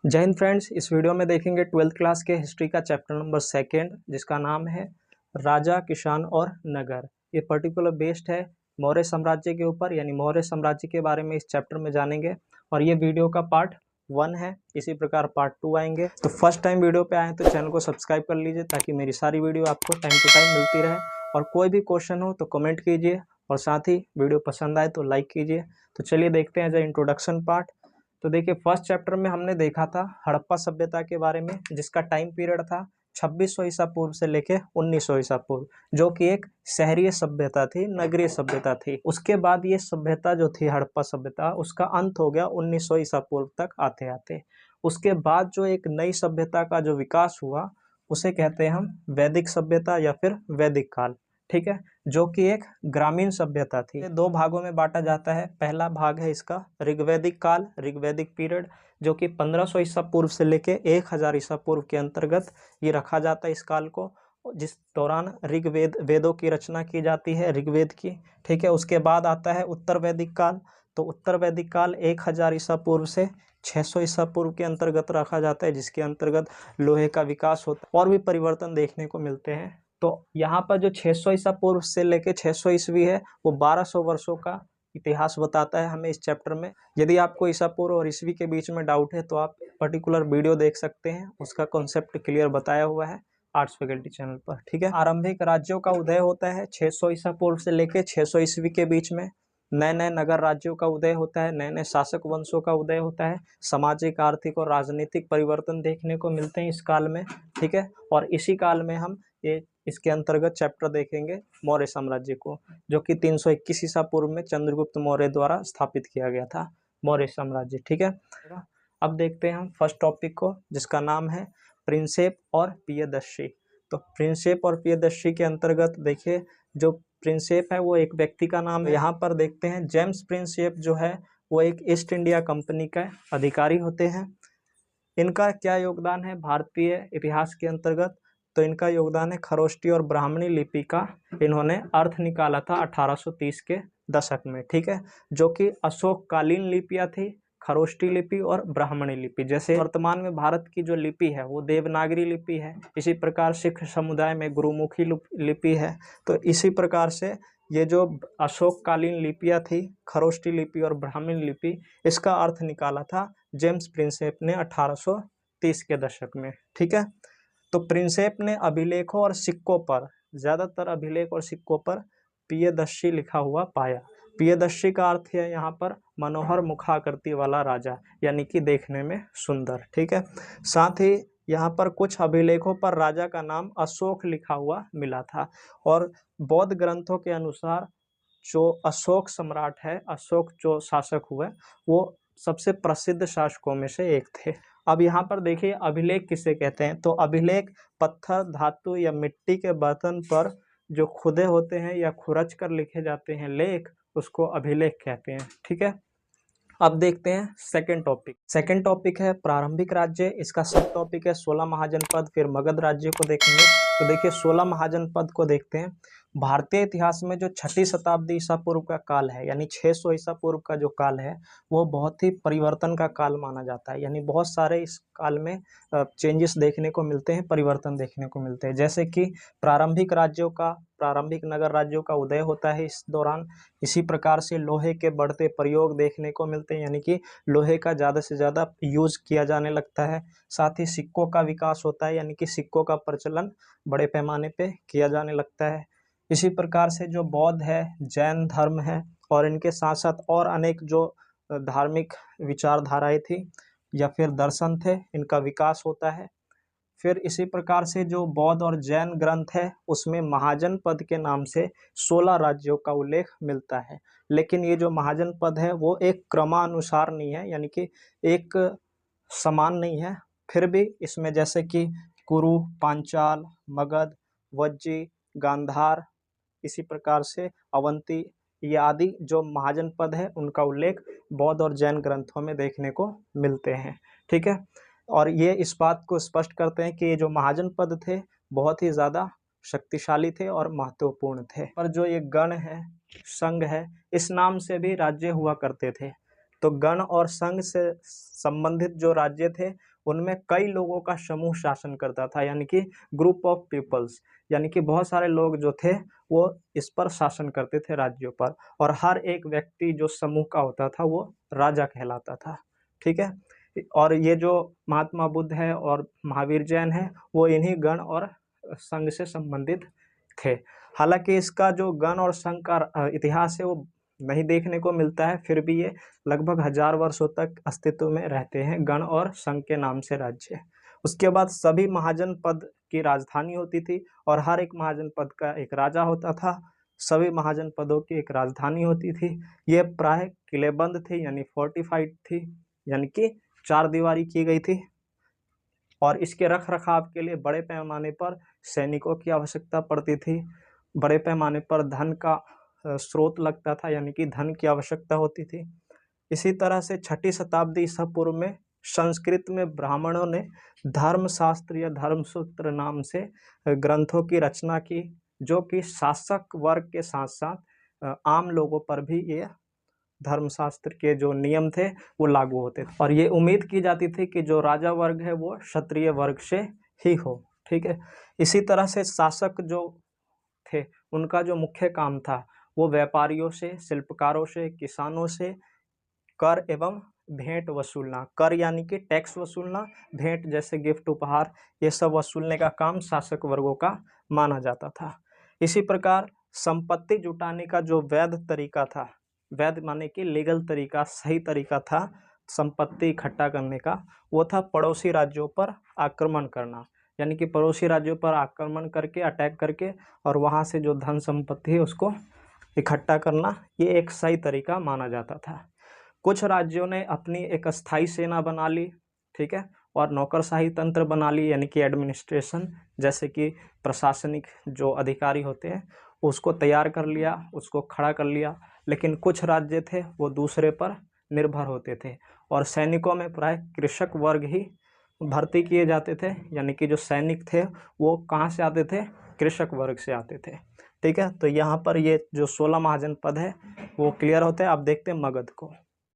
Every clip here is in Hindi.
जय हिंद फ्रेंड्स। इस वीडियो में देखेंगे 12th क्लास के हिस्ट्री का चैप्टर नंबर 2 जिसका नाम है राजा, किसान और नगर। ये पर्टिकुलर बेस्ड है मौर्य साम्राज्य के ऊपर, यानी मौर्य साम्राज्य के बारे में इस चैप्टर में जानेंगे और ये वीडियो का पार्ट 1 है। इसी प्रकार पार्ट 2 आएंगे। तो फर्स्ट टाइम वीडियो पे आए तो चैनल को सब्सक्राइब कर लीजिए ताकि मेरी सारी वीडियो आपको टाइम टू टाइम मिलती रहे। और कोई भी क्वेश्चन हो तो कमेंट कीजिए और साथ ही वीडियो पसंद आए तो लाइक कीजिए। तो चलिए देखते हैं इंट्रोडक्शन पार्ट। तो देखिए फर्स्ट चैप्टर में हमने देखा था हड़प्पा सभ्यता के बारे में, जिसका टाइम पीरियड था 2600 ईसा पूर्व से लेके 1900 ईसा पूर्व, जो कि एक शहरीय सभ्यता थी, नगरीय सभ्यता थी। उसके बाद ये सभ्यता जो थी हड़प्पा सभ्यता, उसका अंत हो गया 1900 ईसा पूर्व तक आते आते। उसके बाद जो एक नई सभ्यता का जो विकास हुआ उसे कहते हैं हम वैदिक सभ्यता या फिर वैदिक काल। ठीक है, जो कि एक ग्रामीण सभ्यता थी। दो भागों में बांटा जाता है। पहला भाग है इसका ऋग्वैदिक काल, ऋग्वैदिक पीरियड, जो कि 1500 ईसा पूर्व से लेके 1000 ईसा पूर्व के अंतर्गत ये रखा जाता है इस काल को, जिस दौरान ऋग्वेद वेदों की रचना की जाती है, ऋग्वेद की। ठीक है, उसके बाद आता है उत्तर वैदिक काल। तो उत्तर वैदिक काल 1000 ईसा पूर्व से 600 ईसा पूर्व के अंतर्गत रखा जाता है, जिसके अंतर्गत लोहे का विकास होता है और भी परिवर्तन देखने को मिलते हैं। तो यहाँ पर जो 600 ईसा पूर्व से लेके 600 ईस्वी है वो 1200 वर्षों का इतिहास बताता है हमें इस चैप्टर में। यदि आपको ईसा पूर्व और ईस्वी के बीच में डाउट है तो आप पर्टिकुलर वीडियो देख सकते हैं, उसका कॉन्सेप्ट क्लियर बताया हुआ है आर्ट्स फैकल्टी चैनल पर। ठीक है, आरंभिक राज्यों का उदय होता है 600 ईसा पूर्व से लेके 600 ईस्वी के बीच में। नए नए नगर राज्यों का उदय होता है, नए नए शासक वंशों का उदय होता है, सामाजिक, आर्थिक और राजनीतिक परिवर्तन देखने को मिलते हैं इस काल में। ठीक है, और इसी काल में हम ये इसके अंतर्गत चैप्टर देखेंगे मौर्य साम्राज्य को, जो कि 321 ईसा पूर्व में चंद्रगुप्त मौर्य द्वारा स्थापित किया गया था मौर्य साम्राज्य। ठीक है, अब देखते हैं हम फर्स्ट टॉपिक को, जिसका नाम है प्रिंसेप और प्रियदर्शी। तो प्रिंसेप और प्रियदर्शी के अंतर्गत देखिए, जो प्रिंसेप है वो एक व्यक्ति का नाम है। यहाँ पर देखते हैं जेम्स प्रिंसेप जो है वो एक ईस्ट इंडिया कंपनी का अधिकारी होते हैं। इनका क्या योगदान है भारतीय इतिहास के अंतर्गत? तो इनका योगदान है खरोष्टी और ब्राह्मणी लिपि का इन्होंने अर्थ निकाला था 1830 के दशक में। ठीक है, जो कि अशोककालीन लिपियां थी, खरोष्टी लिपि और ब्राह्मणी लिपि। जैसे वर्तमान में भारत की जो लिपि है वो देवनागरी लिपि है, इसी प्रकार सिख समुदाय में गुरुमुखी लिपि है। तो इसी प्रकार से ये जो अशोककालीन लिपियां थी, खरोष्टी लिपि और ब्राह्मणी लिपि, इसका अर्थ निकाला था जेम्स प्रिंसेप ने 1830 के दशक में। ठीक है, तो प्रिंसेप ने अभिलेखों और सिक्कों पर, ज्यादातर अभिलेख और सिक्कों पर प्रियदर्शी लिखा हुआ पाया। प्रियदर्शी का अर्थ है यहाँ पर मनोहर मुखाकृति वाला राजा, यानी कि देखने में सुंदर। ठीक है, साथ ही यहाँ पर कुछ अभिलेखों पर राजा का नाम अशोक लिखा हुआ मिला था। और बौद्ध ग्रंथों के अनुसार जो अशोक सम्राट है, अशोक जो शासक हुए, वो सबसे प्रसिद्ध शासकों में से एक थे। अब यहाँ पर देखिए अभिलेख किसे कहते हैं? तो अभिलेख पत्थर, धातु या मिट्टी के बर्तन पर जो खुदे होते हैं या खुरच कर लिखे जाते हैं लेख, उसको अभिलेख कहते हैं। ठीक है, अब देखते हैं सेकंड टॉपिक। सेकंड टॉपिक है प्रारंभिक राज्य। इसका सब टॉपिक है 16 महाजनपद, फिर मगध राज्य को देखेंगे। तो देखिए 16 महाजनपद को देखते हैं। भारतीय इतिहास में जो 6ठी शताब्दी ईसा पूर्व का काल है, यानी 600 ईसा पूर्व का जो काल है, वो बहुत ही परिवर्तन का काल माना जाता है। यानी बहुत सारे इस काल में चेंजेस देखने को मिलते हैं, परिवर्तन देखने को मिलते हैं। जैसे कि प्रारंभिक राज्यों का, प्रारंभिक नगर राज्यों का उदय होता है इस दौरान। इसी प्रकार से लोहे के बढ़ते प्रयोग देखने को मिलते हैं, यानी कि लोहे का ज़्यादा से ज़्यादा यूज किया जाने लगता है। साथ ही सिक्कों का विकास होता है, यानी कि सिक्कों का प्रचलन बड़े पैमाने पे किया जाने लगता है। इसी प्रकार से जो बौद्ध है, जैन धर्म है और इनके साथ साथ और अनेक जो धार्मिक विचारधाराएं थी या फिर दर्शन थे, इनका विकास होता है। फिर इसी प्रकार से जो बौद्ध और जैन ग्रंथ है उसमें महाजन पद के नाम से 16 राज्यों का उल्लेख मिलता है। लेकिन ये जो महाजन पद है वो एक क्रमानुसार नहीं है, यानी कि एक समान नहीं है। फिर भी इसमें जैसे कि कुरु, पांचाल, मगध, वज्जी, गांधार, इसी प्रकार से अवंती, ये आदि जो महाजन पद है उनका उल्लेख बौद्ध और जैन ग्रंथों में देखने को मिलते हैं। ठीक है, और ये इस बात को स्पष्ट करते हैं कि ये जो महाजन पद थे बहुत ही ज़्यादा शक्तिशाली थे और महत्वपूर्ण थे। और जो ये गण है, संघ है, इस नाम से भी राज्य हुआ करते थे। तो गण और संघ से संबंधित जो राज्य थे उनमें कई लोगों का समूह शासन करता था, यानी कि ग्रुप ऑफ पीपल्स, यानी कि बहुत सारे लोग जो थे वो इस पर शासन करते थे राज्यों पर, और हर एक व्यक्ति जो समूह का होता था वो राजा कहलाता था। ठीक है, और ये जो महात्मा बुद्ध है और महावीर जैन है वो इन्हीं गण और संघ से संबंधित थे। हालांकि इसका जो गण और संघ का इतिहास है वो नहीं देखने को मिलता है, फिर भी ये लगभग 1000 वर्षों तक अस्तित्व में रहते हैं गण और संघ के नाम से राज्य। उसके बाद सभी महाजनपद की राजधानी होती थी और हर एक महाजनपद का एक राजा होता था। सभी महाजनपदों की एक राजधानी होती थी। ये प्राय किलेबंद थी, यानी फोर्टिफाइड थी, यानी कि चार दीवारी की गई थी, और इसके रख रखाव के लिए बड़े पैमाने पर सैनिकों की आवश्यकता पड़ती थी। बड़े पैमाने पर धन का स्रोत लगता था, यानी कि धन की आवश्यकता होती थी। इसी तरह से 6ठी शताब्दी ईसा पूर्व में संस्कृत में ब्राह्मणों ने धर्मशास्त्र या धर्मसूत्र नाम से ग्रंथों की रचना की, जो कि शासक वर्ग के साथ साथ आम लोगों पर भी ये धर्मशास्त्र के जो नियम थे वो लागू होते थे, और ये उम्मीद की जाती थी कि जो राजा वर्ग है वो क्षत्रिय वर्ग से ही हो। ठीक है, इसी तरह से शासक जो थे उनका जो मुख्य काम था वो व्यापारियों से, शिल्पकारों से, किसानों से कर एवं भेंट वसूलना, कर यानी कि टैक्स वसूलना, भेंट जैसे गिफ्ट उपहार, ये सब वसूलने का काम शासक वर्गों का माना जाता था। इसी प्रकार संपत्ति जुटाने का जो वैध तरीका था, वैध माने कि लीगल तरीका, सही तरीका था संपत्ति इकट्ठा करने का, वो था पड़ोसी राज्यों पर आक्रमण करना, यानी कि पड़ोसी राज्यों पर आक्रमण करके, अटैक करके, और वहाँ से जो धन संपत्ति है उसको इकट्ठा करना, ये एक सही तरीका माना जाता था। कुछ राज्यों ने अपनी एक अस्थायी सेना बना ली, ठीक है, और नौकरशाही तंत्र बना ली, यानी कि एडमिनिस्ट्रेशन, जैसे कि प्रशासनिक जो अधिकारी होते हैं उसको तैयार कर लिया, उसको खड़ा कर लिया। लेकिन कुछ राज्य थे वो दूसरे पर निर्भर होते थे, और सैनिकों में प्राय कृषक वर्ग ही भर्ती किए जाते थे, यानी कि जो सैनिक थे वो कहाँ से आते थे, कृषक वर्ग से आते थे। ठीक है, तो यहाँ पर ये जो 16 महाजनपद है वो क्लियर होते हैं। अब देखते हैं मगध को,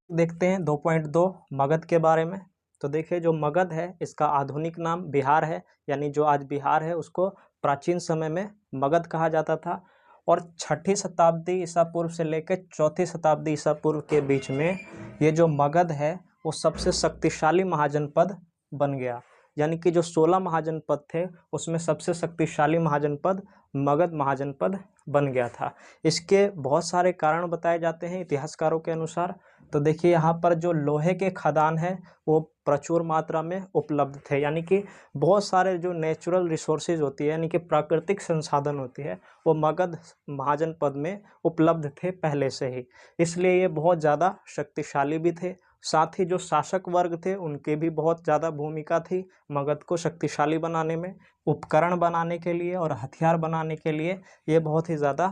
देखते हैं 2.2 मगध के बारे में। तो देखिए जो मगध है इसका आधुनिक नाम बिहार है, यानी जो आज बिहार है उसको प्राचीन समय में मगध कहा जाता था, और 6ठी शताब्दी ईसा पूर्व से लेकर 4ठी शताब्दी ईसा पूर्व के बीच में ये जो मगध है वो सबसे शक्तिशाली महाजनपद बन गया। यानी कि जो 16 महाजनपद थे उसमें सबसे शक्तिशाली महाजनपद मगध महाजनपद बन गया था। इसके बहुत सारे कारण बताए जाते हैं इतिहासकारों के अनुसार। तो देखिए यहाँ पर जो लोहे के खदान हैं वो प्रचुर मात्रा में उपलब्ध थे, यानी कि बहुत सारे जो नेचुरल रिसोर्सेज होती है, यानी कि प्राकृतिक संसाधन होती है, वो मगध महाजनपद में उपलब्ध थे पहले से ही, इसलिए ये बहुत ज़्यादा शक्तिशाली भी थे। साथ ही जो शासक वर्ग थे उनके भी बहुत ज़्यादा भूमिका थी मगध को शक्तिशाली बनाने में, उपकरण बनाने के लिए और हथियार बनाने के लिए ये बहुत ही ज़्यादा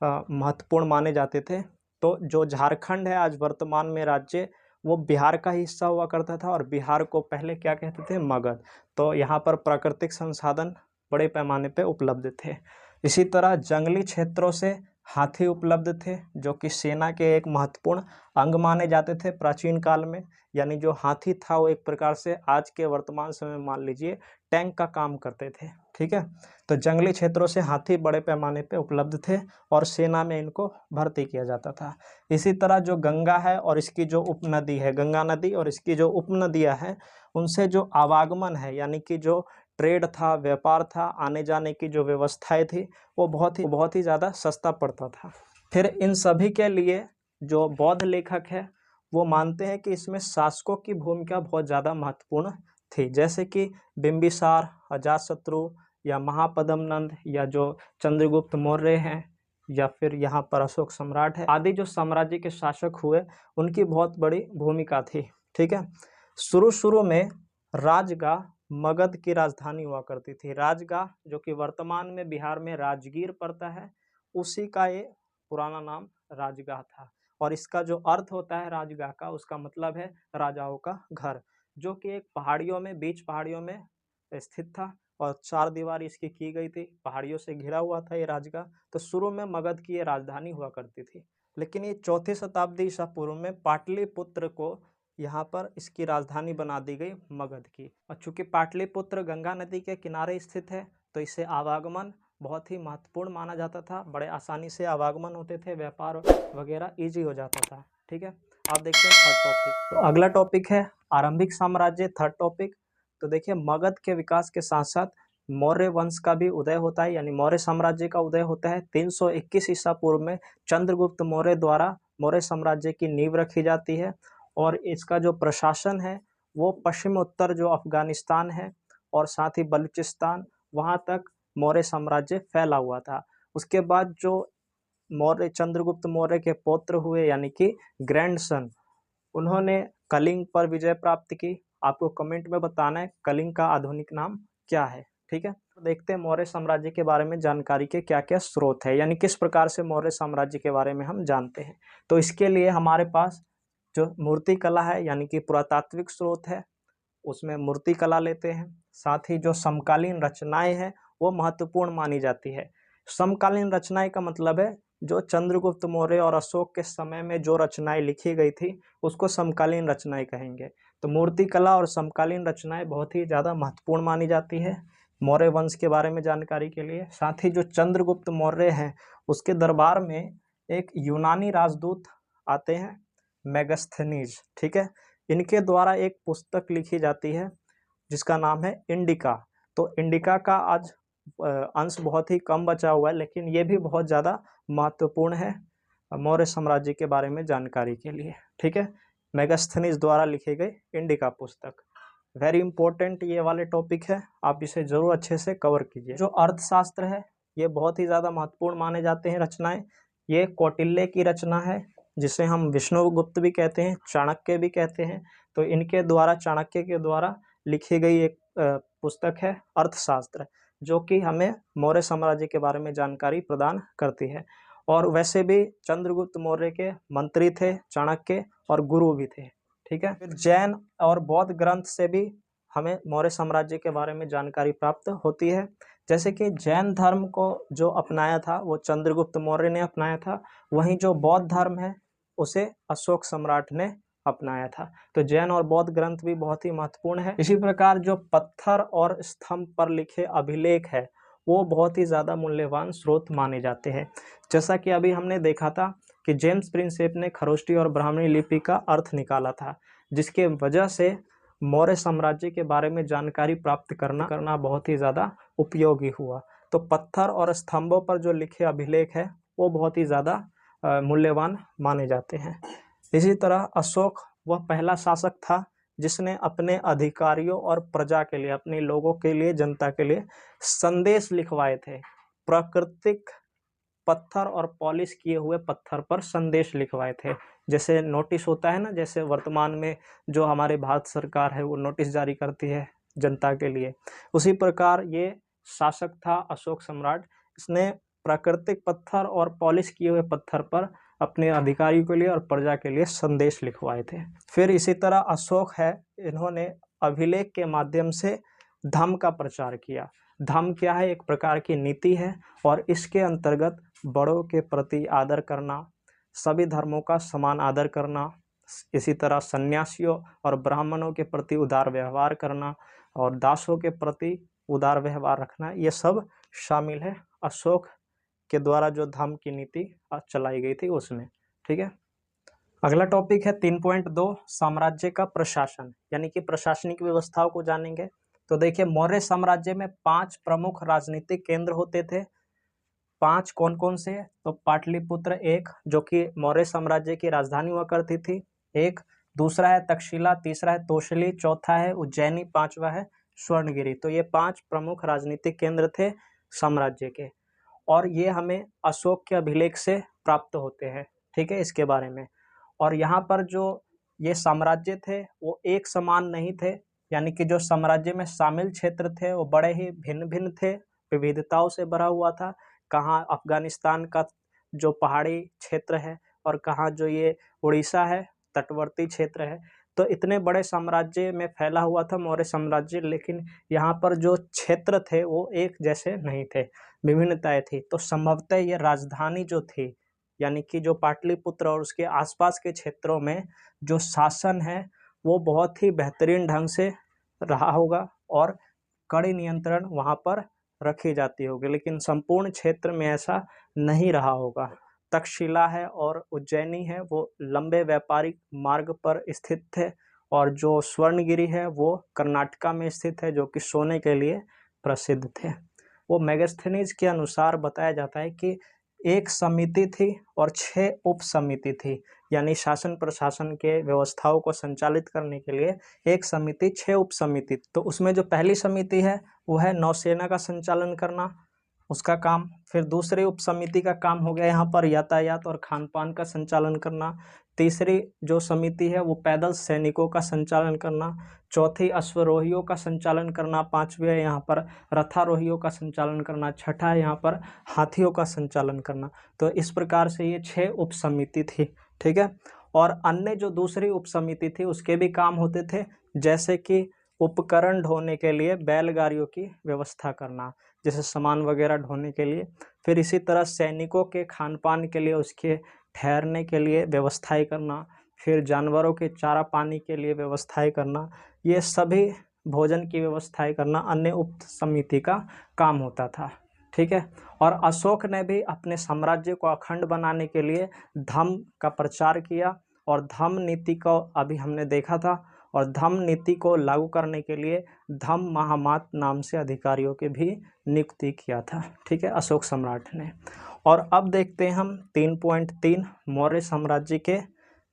महत्वपूर्ण माने जाते थे। तो जो झारखंड है आज वर्तमान में राज्य, वो बिहार का हिस्सा हुआ करता था, और बिहार को पहले क्या कहते थे, मगध। तो यहाँ पर प्राकृतिक संसाधन बड़े पैमाने पे उपलब्ध थे। इसी तरह जंगली क्षेत्रों से हाथी उपलब्ध थे, जो कि सेना के एक महत्वपूर्ण अंग माने जाते थे प्राचीन काल में। यानी जो हाथी था वो एक प्रकार से आज के वर्तमान समय में मान लीजिए टैंक का काम करते थे। ठीक है, तो जंगली क्षेत्रों से हाथी बड़े पैमाने पे उपलब्ध थे और सेना में इनको भर्ती किया जाता था। इसी तरह जो गंगा है और इसकी जो उपनदी है, गंगा नदी और इसकी जो उपनदियाँ हैं, उनसे जो आवागमन है, यानी कि जो ट्रेड था, व्यापार था, आने जाने की जो व्यवस्थाएं थी, वो बहुत ही ज़्यादा सस्ता पड़ता था। फिर इन सभी के लिए जो बौद्ध लेखक है वो मानते हैं कि इसमें शासकों की भूमिका बहुत ज़्यादा महत्वपूर्ण थी, जैसे कि बिंबिसार, अजातशत्रु, या महापद्म नंद, या जो चंद्रगुप्त मौर्य हैं, या फिर यहाँ पर अशोक सम्राट है, आदि जो साम्राज्य के शासक हुए उनकी बहुत बड़ी भूमिका थी। ठीक है, शुरू में राजगाह मगध की राजधानी हुआ करती थी। राजगाह जो कि वर्तमान में बिहार में राजगीर पड़ता है, उसी का ये पुराना नाम राजगाह था। और इसका जो अर्थ होता है राजगाह का, उसका मतलब है राजाओं का घर, जो कि एक पहाड़ियों में, बीच पहाड़ियों में स्थित था, और चार दीवारी इसकी की गई थी, पहाड़ियों से घिरा हुआ था ये राजगाह। तो शुरू में मगध की ये राजधानी हुआ करती थी। लेकिन ये 4वीं शताब्दी ईसा पूर्व में पाटलिपुत्र को यहाँ पर इसकी राजधानी बना दी गई मगध की। और चूंकि पाटलिपुत्र गंगा नदी के किनारे स्थित है तो इसे आवागमन बहुत ही महत्वपूर्ण माना जाता था, बड़े आसानी से आवागमन होते थे, व्यापार वगैरह ईजी हो जाता था। ठीक है, आप देखते हैं थर्ड टॉपिक। तो अगला टॉपिक है आरंभिक साम्राज्य, थर्ड टॉपिक। तो देखिए मगध के विकास के साथ साथ मौर्य वंश का भी उदय होता है, यानी मौर्य साम्राज्य का उदय होता है। 321 ईसा पूर्व में चंद्रगुप्त मौर्य द्वारा मौर्य साम्राज्य की नींव रखी जाती है और इसका जो प्रशासन है वो पश्चिम उत्तर जो अफगानिस्तान है और साथ ही बलूचिस्तान वहाँ तक मौर्य साम्राज्य फैला हुआ था। उसके बाद जो मौर्य चंद्रगुप्त मौर्य के पौत्र हुए यानी कि ग्रैंडसन, उन्होंने कलिंग पर विजय प्राप्त की। आपको कमेंट में बताना है कलिंग का आधुनिक नाम क्या है। ठीक है, तो देखते हैं मौर्य साम्राज्य के बारे में जानकारी के क्या क्या स्रोत है, यानी किस प्रकार से मौर्य साम्राज्य के बारे में हम जानते हैं। तो इसके लिए हमारे पास जो मूर्ति कला है यानी कि पुरातात्विक स्रोत है, उसमें मूर्ति कला लेते हैं। साथ ही जो समकालीन रचनाएं हैं वो महत्वपूर्ण मानी जाती है। समकालीन रचनाएं का मतलब है जो चंद्रगुप्त मौर्य और अशोक के समय में जो रचनाएं लिखी गई थी उसको समकालीन रचनाएं कहेंगे। तो मूर्ति कला और समकालीन रचनाएं बहुत ही ज़्यादा महत्वपूर्ण मानी जाती है मौर्य वंश के बारे में जानकारी के लिए। साथ ही जो चंद्रगुप्त मौर्य हैं उसके दरबार में एक यूनानी राजदूत आते हैं, मेगास्थनीज। ठीक है, इनके द्वारा एक पुस्तक लिखी जाती है जिसका नाम है इंडिका। तो इंडिका का आज अंश बहुत ही कम बचा हुआ है, लेकिन ये भी बहुत ज़्यादा महत्वपूर्ण है मौर्य साम्राज्य के बारे में जानकारी के लिए। ठीक है, मेगास्थनीज द्वारा लिखी गई इंडिका पुस्तक वेरी इंपॉर्टेंट ये वाले टॉपिक है, आप इसे जरूर अच्छे से कवर कीजिए। जो अर्थशास्त्र है ये बहुत ही ज़्यादा महत्वपूर्ण माने जाते हैं रचनाएं। ये कौटिल्य की रचना है जिसे हम विष्णुगुप्त भी कहते हैं, चाणक्य भी कहते हैं। तो इनके द्वारा, चाणक्य के द्वारा लिखी गई एक पुस्तक है अर्थशास्त्र, जो कि हमें मौर्य साम्राज्य के बारे में जानकारी प्रदान करती है। और वैसे भी चंद्रगुप्त मौर्य के मंत्री थे चाणक्य और गुरु भी थे। ठीक है, फिर जैन और बौद्ध ग्रंथ से भी हमें मौर्य साम्राज्य के बारे में जानकारी प्राप्त होती है। जैसे कि जैन धर्म को जो अपनाया था वो चंद्रगुप्त मौर्य ने अपनाया था, वहीं जो बौद्ध धर्म है उसे अशोक सम्राट ने अपनाया था। तो जैन और बौद्ध ग्रंथ भी बहुत ही महत्वपूर्ण है। इसी प्रकार जो पत्थर और स्तंभ पर लिखे अभिलेख है वो बहुत ही ज़्यादा मूल्यवान स्रोत माने जाते हैं। जैसा कि अभी हमने देखा था कि जेम्स प्रिंसेप ने खरोष्टी और ब्राह्मणी लिपि का अर्थ निकाला था, जिसके वजह से मौर्य साम्राज्य के बारे में जानकारी प्राप्त करना बहुत ही ज़्यादा उपयोगी हुआ। तो पत्थर और स्तंभों पर जो लिखे अभिलेख है वो बहुत ही ज़्यादा मूल्यवान माने जाते हैं। इसी तरह अशोक वह पहला शासक था जिसने अपने अधिकारियों और प्रजा के लिए, अपने लोगों के लिए, जनता के लिए संदेश लिखवाए थे। प्राकृतिक पत्थर और पॉलिश किए हुए पत्थर पर संदेश लिखवाए थे। जैसे नोटिस होता है ना, जैसे वर्तमान में जो हमारे भारत सरकार है वो नोटिस जारी करती है जनता के लिए, उसी प्रकार ये शासक था अशोक सम्राट। इसने प्राकृतिक पत्थर और पॉलिश किए हुए पत्थर पर अपने अधिकारियों के लिए और प्रजा के लिए संदेश लिखवाए थे। फिर इसी तरह अशोक है, इन्होंने अभिलेख के माध्यम से धम्म का प्रचार किया। धम्म क्या है? एक प्रकार की नीति है और इसके अंतर्गत बड़ों के प्रति आदर करना, सभी धर्मों का समान आदर करना, इसी तरह सन्यासियों और ब्राह्मणों के प्रति उदार व्यवहार करना और दासों के प्रति उदार व्यवहार रखना, ये सब शामिल है अशोक के द्वारा जो धम्म की नीति चलाई गई थी उसमें। ठीक है, अगला टॉपिक है 3.2 साम्राज्य का प्रशासन, यानी कि प्रशासनिक व्यवस्थाओं को जानेंगे। तो देखिए मौर्य साम्राज्य में 5 प्रमुख राजनीतिक केंद्र होते थे। 5 कौन कौन से? तो पाटलिपुत्र एक, जो कि मौर्य साम्राज्य की राजधानी हुआ करती थी, एक। दूसरा है तक्षशिला, तीसरा है तोशली, चौथा है उज्जैनी, पांचवा है स्वर्णगिरी। तो ये 5 प्रमुख राजनीतिक केंद्र थे साम्राज्य के और ये हमें अशोक के अभिलेख से प्राप्त होते हैं। ठीक है, इसके बारे में। और यहाँ पर जो ये साम्राज्य थे वो एक समान नहीं थे, यानी कि जो साम्राज्य में शामिल क्षेत्र थे वो बड़े ही भिन्न भिन्न थे, विविधताओं से भरा हुआ था। कहाँ अफगानिस्तान का जो पहाड़ी क्षेत्र है और कहाँ जो ये उड़ीसा है तटवर्ती क्षेत्र है। तो इतने बड़े साम्राज्य में फैला हुआ था मौर्य साम्राज्य, लेकिन यहाँ पर जो क्षेत्र थे वो एक जैसे नहीं थे, विभिन्नताएं थी। तो संभवतः ये राजधानी जो थी यानी कि जो पाटलिपुत्र और उसके आसपास के क्षेत्रों में जो शासन है वो बहुत ही बेहतरीन ढंग से रहा होगा और कड़ी नियंत्रण वहाँ पर रखी जाती होगी, लेकिन संपूर्ण क्षेत्र में ऐसा नहीं रहा होगा। तक्षशिला है और उज्जैनी है वो लंबे व्यापारिक मार्ग पर स्थित थे, और जो स्वर्णगिरी है वो कर्नाटका में स्थित है, जो कि सोने के लिए प्रसिद्ध थे। वो मेगास्थनीज के अनुसार बताया जाता है कि एक समिति थी और 6 उप समिति थी, यानी शासन प्रशासन के व्यवस्थाओं को संचालित करने के लिए एक समिति, 6 उप समिति। तो उसमें जो पहली समिति है वो है नौसेना का संचालन करना, उसका काम। फिर दूसरी उप समिति का काम हो गया यहाँ पर यातायात और खान पान का संचालन करना। तीसरी जो समिति है वो पैदल सैनिकों का संचालन करना। चौथी अश्वरोहियों का संचालन करना। पांचवी है यहाँ पर रथारोहियों का संचालन करना। छठा है यहाँ पर हाथियों का संचालन करना। तो इस प्रकार से ये 6 उप समिति थी, ठीक है। और अन्य जो दूसरी उप समिति थी उसके भी काम होते थे, जैसे कि उपकरण ढोने के लिए बैलगाड़ियों की व्यवस्था करना, जैसे सामान वगैरह ढोने के लिए। फिर इसी तरह सैनिकों के खान पान के लिए उसके ठहरने के लिए व्यवस्थाएं करना। फिर जानवरों के चारा पानी के लिए व्यवस्थाएं करना। ये सभी भोजन की व्यवस्थाएं करना अन्य उप समिति का काम होता था, ठीक है। और अशोक ने भी अपने साम्राज्य को अखंड बनाने के लिए धम्म का प्रचार किया, और धम्म नीति को अभी हमने देखा था, और धम्म नीति को लागू करने के लिए धम्म महामात नाम से अधिकारियों की भी नियुक्ति किया था, ठीक है, अशोक सम्राट ने। और अब देखते हैं हम 3.3 मौर्य साम्राज्य के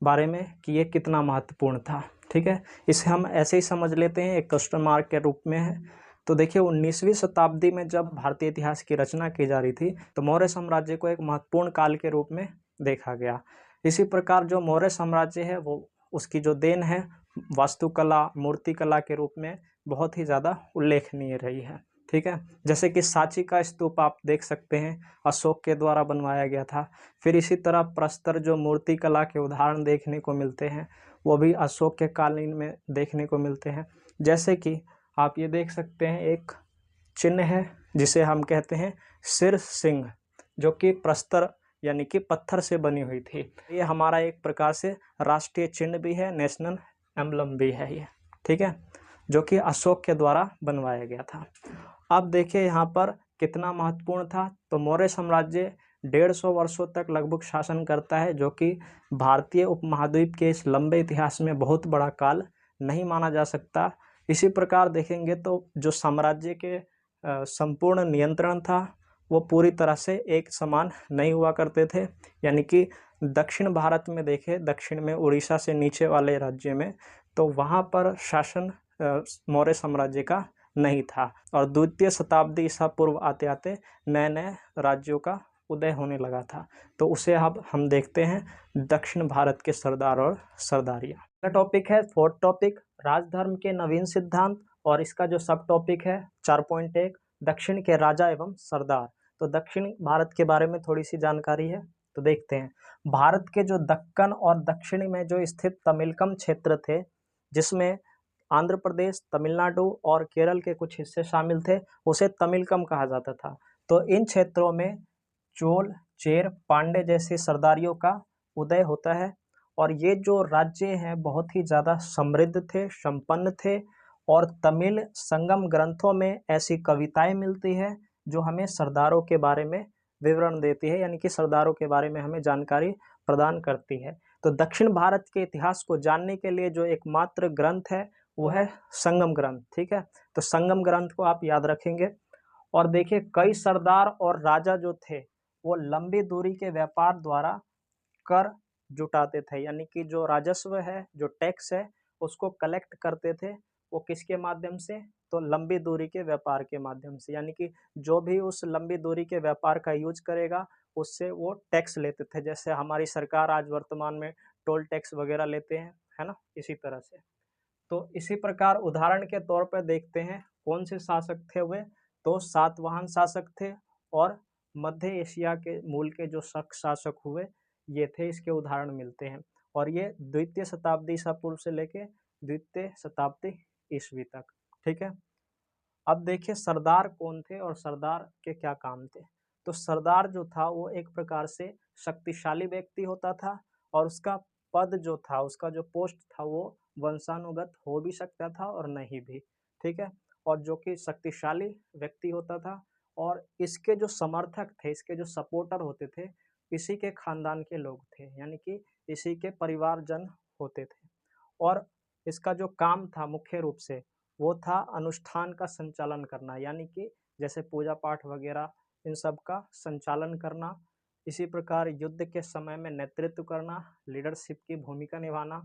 बारे में कि ये कितना महत्वपूर्ण था, ठीक है। इसे हम ऐसे ही समझ लेते हैं, एक क्वेश्चन मार्क के रूप में है। तो देखिए 19वीं शताब्दी में जब भारतीय इतिहास की रचना की जा रही थी तो मौर्य साम्राज्य को एक महत्वपूर्ण काल के रूप में देखा गया। इसी प्रकार जो मौर्य साम्राज्य है वो उसकी जो देन है वास्तुकला, मूर्तिकला के रूप में बहुत ही ज़्यादा उल्लेखनीय रही है, ठीक है। जैसे कि सांची का स्तूप आप देख सकते हैं, अशोक के द्वारा बनवाया गया था। फिर इसी तरह प्रस्तर जो मूर्तिकला के उदाहरण देखने को मिलते हैं वो भी अशोक के कालीन में देखने को मिलते हैं। जैसे कि आप ये देख सकते हैं, एक चिन्ह है जिसे हम कहते हैं सिर सिंह, जो कि प्रस्तर यानी कि पत्थर से बनी हुई थी। ये हमारा एक प्रकार से राष्ट्रीय चिन्ह भी है, नेशनल एम्बलम भी है ये, ठीक है, जो कि अशोक के द्वारा बनवाया गया था। अब देखिए यहाँ पर कितना महत्वपूर्ण था। तो मौर्य साम्राज्य 150 वर्षों तक लगभग शासन करता है, जो कि भारतीय उपमहाद्वीप के इस लंबे इतिहास में बहुत बड़ा काल नहीं माना जा सकता। इसी प्रकार देखेंगे तो जो साम्राज्य के संपूर्ण नियंत्रण था वो पूरी तरह से एक समान नहीं हुआ करते थे, यानी कि दक्षिण भारत में देखें, दक्षिण में उड़ीसा से नीचे वाले राज्य में, तो वहाँ पर शासन मौर्य साम्राज्य का नहीं था। और द्वितीय शताब्दी ईसा पूर्व आते आते नए नए राज्यों का उदय होने लगा था। तो उसे अब हम देखते हैं दक्षिण भारत के सरदार और सरदारियाँ। अगला टॉपिक है 4th टॉपिक, राजधर्म के नवीन सिद्धांत, और इसका जो सब टॉपिक है 4.1 दक्षिण के राजा एवं सरदार। तो दक्षिण भारत के बारे में थोड़ी सी जानकारी है, तो देखते हैं। भारत के जो दक्कन और दक्षिणी में जो स्थित तमिलकम क्षेत्र थे, जिसमें आंध्र प्रदेश, तमिलनाडु और केरल के कुछ हिस्से शामिल थे, उसे तमिलकम कहा जाता था। तो इन क्षेत्रों में चोल, चेर, पांड्य जैसे सरदारियों का उदय होता है, और ये जो राज्य हैं बहुत ही ज़्यादा समृद्ध थे, संपन्न थे। और तमिल संगम ग्रंथों में ऐसी कविताएं मिलती है जो हमें सरदारों के बारे में विवरण देती है, यानी कि सरदारों के बारे में हमें जानकारी प्रदान करती है। तो दक्षिण भारत के इतिहास को जानने के लिए जो एकमात्र ग्रंथ है वो है संगम ग्रंथ, ठीक है। तो संगम ग्रंथ को आप याद रखेंगे। और देखिए कई सरदार और राजा जो थे वो लंबी दूरी के व्यापार द्वारा कर जुटाते थे, यानी कि जो राजस्व है, जो टैक्स है, उसको कलेक्ट करते थे। वो किसके माध्यम से? तो लंबी दूरी के व्यापार के माध्यम से, यानी कि जो भी उस लंबी दूरी के व्यापार का यूज करेगा उससे वो टैक्स लेते थे। जैसे हमारी सरकार आज वर्तमान में टोल टैक्स वगैरह लेते हैं, है ना, इसी तरह से। तो इसी प्रकार उदाहरण के तौर पर देखते हैं कौन से शासक थे वे, तो सातवाहन शासक थे, और मध्य एशिया के मूल के जो शासक हुए ये थे, इसके उदाहरण मिलते हैं। और ये द्वितीय शताब्दी ईसा पूर्व से लेके द्वितीय शताब्दी ईस्वी तक, ठीक है। अब देखिए सरदार कौन थे और सरदार के क्या काम थे। तो सरदार जो था वो एक प्रकार से शक्तिशाली व्यक्ति होता था और उसका पद जो था, उसका जो पोस्ट था वो वंशानुगत हो भी सकता था और नहीं भी, ठीक है। और जो कि शक्तिशाली व्यक्ति होता था और इसके जो समर्थक थे, इसके जो सपोर्टर होते थे, इसी के खानदान के लोग थे, यानी कि इसी के परिवारजन होते थे। और इसका जो काम था मुख्य रूप से वो था अनुष्ठान का संचालन करना, यानी कि जैसे पूजा पाठ वगैरह इन सब का संचालन करना, इसी प्रकार युद्ध के समय में नेतृत्व करना, लीडरशिप की भूमिका निभाना।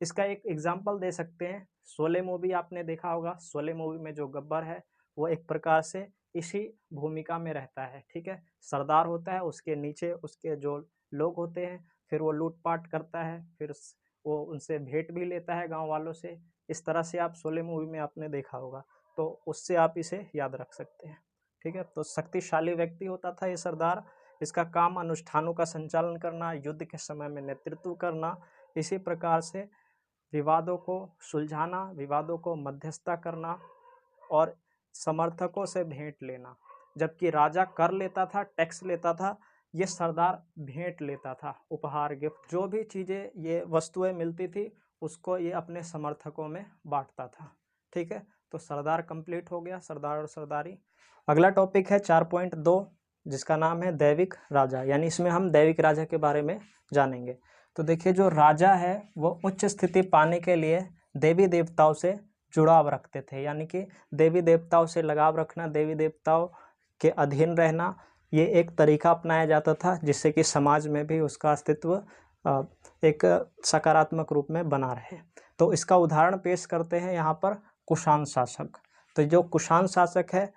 इसका एक एग्जाम्पल दे सकते हैं, शोले मूवी आपने देखा होगा। शोले मूवी में जो गब्बर है वो एक प्रकार से इसी भूमिका में रहता है, ठीक है। सरदार होता है, उसके नीचे उसके जो लोग होते हैं, फिर वो लूटपाट करता है, फिर वो उनसे भेंट भी लेता है गांव वालों से। इस तरह से आप शोले मूवी में आपने देखा होगा, तो उससे आप इसे याद रख सकते हैं, ठीक है। तो शक्तिशाली व्यक्ति होता था ये सरदार। इसका काम अनुष्ठानों का संचालन करना, युद्ध के समय में नेतृत्व करना, इसी प्रकार से विवादों को सुलझाना, विवादों को मध्यस्थता करना और समर्थकों से भेंट लेना। जबकि राजा कर लेता था, टैक्स लेता था, ये सरदार भेंट लेता था, उपहार, गिफ्ट, जो भी चीज़ें ये वस्तुएं मिलती थी उसको ये अपने समर्थकों में बांटता था, ठीक है। तो सरदार कंप्लीट हो गया, सरदार और सरदारी। अगला टॉपिक है 4.2 जिसका नाम है दैविक राजा, यानी इसमें हम दैविक राजा के बारे में जानेंगे। तो देखिए, जो राजा है वो उच्च स्थिति पाने के लिए देवी देवताओं से जुड़ाव रखते थे, यानी कि देवी देवताओं से लगाव रखना, देवी देवताओं के अधीन रहना, ये एक तरीका अपनाया जाता था जिससे कि समाज में भी उसका अस्तित्व एक सकारात्मक रूप में बना रहे। तो इसका उदाहरण पेश करते हैं यहाँ पर कुषाण शासक। तो जो कुषाण शासक है,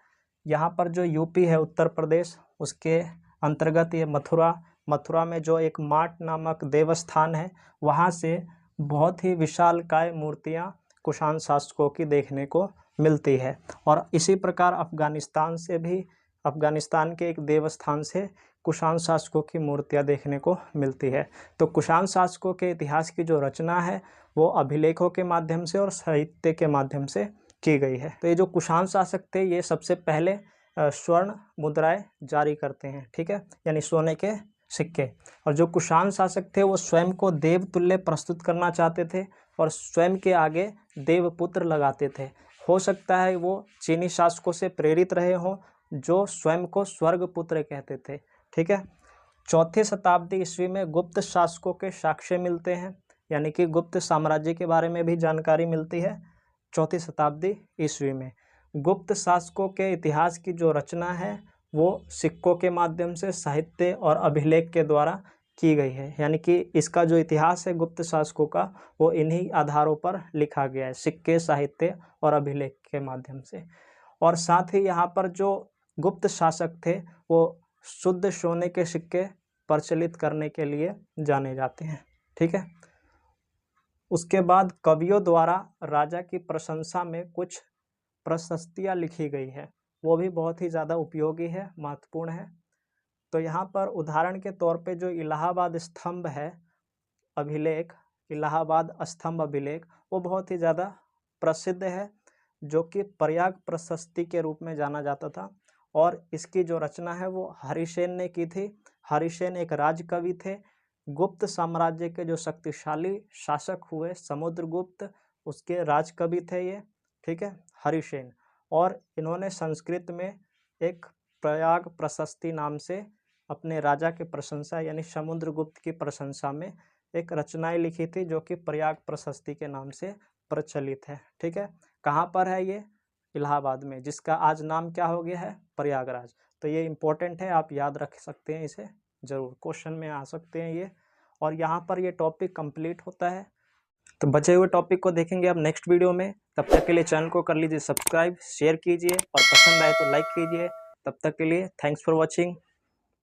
यहाँ पर जो यूपी है, उत्तर प्रदेश, उसके अंतर्गत ये मथुरा में जो एक माट नामक देवस्थान है, वहाँ से बहुत ही विशालकाय मूर्तियाँ कुषाण शासकों की देखने को मिलती है। और इसी प्रकार अफगानिस्तान के एक देवस्थान से कुषाण शासकों की मूर्तियाँ देखने को मिलती है। तो कुषाण शासकों के इतिहास की जो रचना है वो अभिलेखों के माध्यम से और साहित्य के माध्यम से की गई है। तो ये जो कुषाण शासक थे ये सबसे पहले स्वर्ण मुद्राएं जारी करते हैं, ठीक है, यानी सोने के सिक्के। और जो कुषाण शासक थे वो स्वयं को देवतुल्य प्रस्तुत करना चाहते थे और स्वयं के आगे देवपुत्र लगाते थे। हो सकता है वो चीनी शासकों से प्रेरित रहे हों जो स्वयं को स्वर्गपुत्र कहते थे, ठीक है। 4वीं शताब्दी ईस्वी में गुप्त शासकों के साक्ष्य मिलते हैं, यानी कि गुप्त साम्राज्य के बारे में भी जानकारी मिलती है 4वीं शताब्दी ईस्वी में। गुप्त शासकों के इतिहास की जो रचना है वो सिक्कों के माध्यम से, साहित्य और अभिलेख के द्वारा की गई है, यानी कि इसका जो इतिहास है गुप्त शासकों का वो इन्हीं आधारों पर लिखा गया है, सिक्के, साहित्य और अभिलेख के माध्यम से। और साथ ही यहाँ पर जो गुप्त शासक थे वो शुद्ध सोने के सिक्के प्रचलित करने के लिए जाने जाते हैं, ठीक है। उसके बाद कवियों द्वारा राजा की प्रशंसा में कुछ प्रशस्तियाँ लिखी गई है, वो भी बहुत ही ज़्यादा उपयोगी है, महत्वपूर्ण है। तो यहाँ पर उदाहरण के तौर पे जो इलाहाबाद स्तंभ है अभिलेख, इलाहाबाद स्तंभ अभिलेख, वो बहुत ही ज़्यादा प्रसिद्ध है, जो कि प्रयाग प्रशस्ति के रूप में जाना जाता था। और इसकी जो रचना है वो हरिसेन ने की थी। हरिसेन एक राजकवि थे। गुप्त साम्राज्य के जो शक्तिशाली शासक हुए समुद्रगुप्त, उसके राजकवि थे ये, ठीक है, हरिसेन। और इन्होंने संस्कृत में एक प्रयाग प्रशस्ति नाम से अपने राजा की प्रशंसा, यानी समुद्रगुप्त की प्रशंसा में एक रचनाएं लिखी थी जो कि प्रयाग प्रशस्ति के नाम से प्रचलित है, ठीक है। कहाँ पर है ये? इलाहाबाद में, जिसका आज नाम क्या हो गया है? प्रयागराज। तो ये इम्पोर्टेंट है, आप याद रख सकते हैं इसे, ज़रूर क्वेश्चन में आ सकते हैं ये। और यहाँ पर ये टॉपिक कंप्लीट होता है। तो बचे हुए टॉपिक को देखेंगे अब नेक्स्ट वीडियो में। तब तक के लिए चैनल को कर लीजिए सब्सक्राइब, शेयर कीजिए और पसंद आए तो लाइक कीजिए। तब तक के लिए थैंक्स फॉर वॉचिंग।